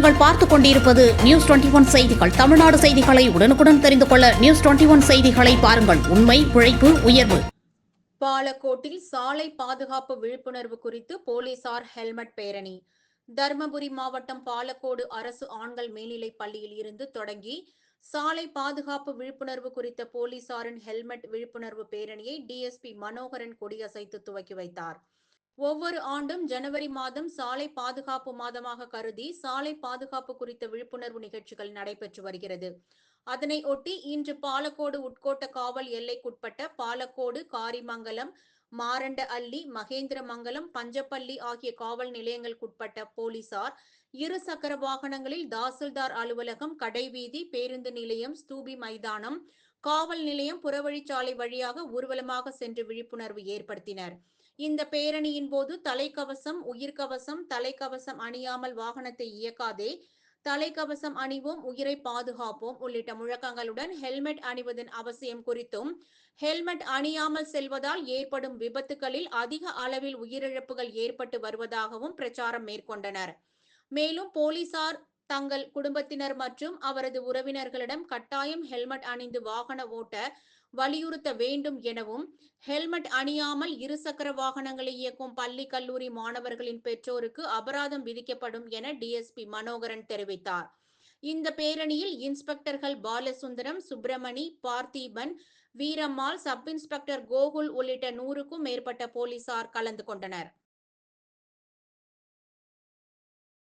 நீங்கள் பார்த்துக் கொண்டிருப்பது நியூஸ் 21 செய்திகள். தமிழ்நாடு செய்திகளை உடனுக்குடன் தெரிந்து கொள்ள நியூஸ் 21 செய்திகளை பாருங்கள். உண்மை, உழைப்பு, உயர்வு. பாலக்கோட்டில் சாலை பாதுகாப்பு விழிப்புணர்வு குறித்து போலீசார் ஹெல்மெட் பேரணி. தருமபுரி மாவட்டம் பாலக்கோடு அரசு ஆண்கள் மேல்நிலைப் பள்ளியில் இருந்து தொடங்கி சாலை பாதுகாப்பு விழிப்புணர்வு குறித்த போலீசாரின் ஹெல்மெட் விழிப்புணர்வு பேரணியை டிஎஸ்பி மனோகரன் கொடியசைத்து துவக்கி வைத்தார். ஒவ்வொரு ஆண்டும் ஜனவரி மாதம் சாலை பாதுகாப்பு மாதமாக கருதி சாலை பாதுகாப்பு குறித்த விழிப்புணர்வு நிகழ்ச்சிகள் நடைபெற்று வருகிறது. அதனை ஒட்டி இன்று பாலக்கோடு உட்கோட்ட காவல் எல்லைக்குட்பட்ட பாலக்கோடு, காரிமங்கலம், மாரண்ட அள்ளி, மகேந்திரமங்கலம், பஞ்சப்பள்ளி ஆகிய காவல் நிலையங்களுக்குட்பட்ட போலீசார் இருசக்கர வாகனங்களில் தாசில்தார் அலுவலகம், கடைவீதி, பேருந்து நிலையம், ஸ்தூபி மைதானம், காவல் நிலையம், புறவழிச்சாலை வழியாக ஊர்வலமாக சென்று விழிப்புணர்வு ஏற்படுத்தினர். இந்த பேரணியின் போது தலைக்கவசம், உயிர்கவசம், தலைக்கவசம் அணியாமல் வாகனத்தை இயக்காதே, தலைக்கவசம் அணிவோம், உயிரை பாதுகாப்போம் உள்ளிட்ட முழக்கங்களுடன் ஹெல்மெட் அணிவதன் அவசியம் குறித்தும், ஹெல்மெட் அணியாமல் செல்வதால் ஏற்படும் விபத்துகளில் அதிக அளவில் உயிரிழப்புகள் ஏற்பட்டு வருவதாகவும் பிரச்சாரம் மேற்கொண்டனர். மேலும் போலீசார் தங்கள் குடும்பத்தினர் மற்றும் அவரது உறவினர்களிடம் கட்டாயம் ஹெல்மெட் அணிந்து வாகன ஓட்ட வலியுறுத்த வேண்டும் எனவும், ஹெல்மெட் அணியாமல் இருசக்கர வாகனங்களை இயக்கும் பள்ளி, கல்லூரி மாணவர்களின் பெற்றோருக்கு அபராதம் விதிக்கப்படும் என டிஎஸ்பி மனோகரன் தெரிவித்தார். இந்த பேரணியில் இன்ஸ்பெக்டர்கள் பாலசுந்தரம், சுப்பிரமணி, பார்த்திபன், வீரம்மாள், சப் இன்ஸ்பெக்டர் கோகுல் உள்ளிட்ட 100க்கும் மேற்பட்ட போலீசார் கலந்து கொண்டனர்.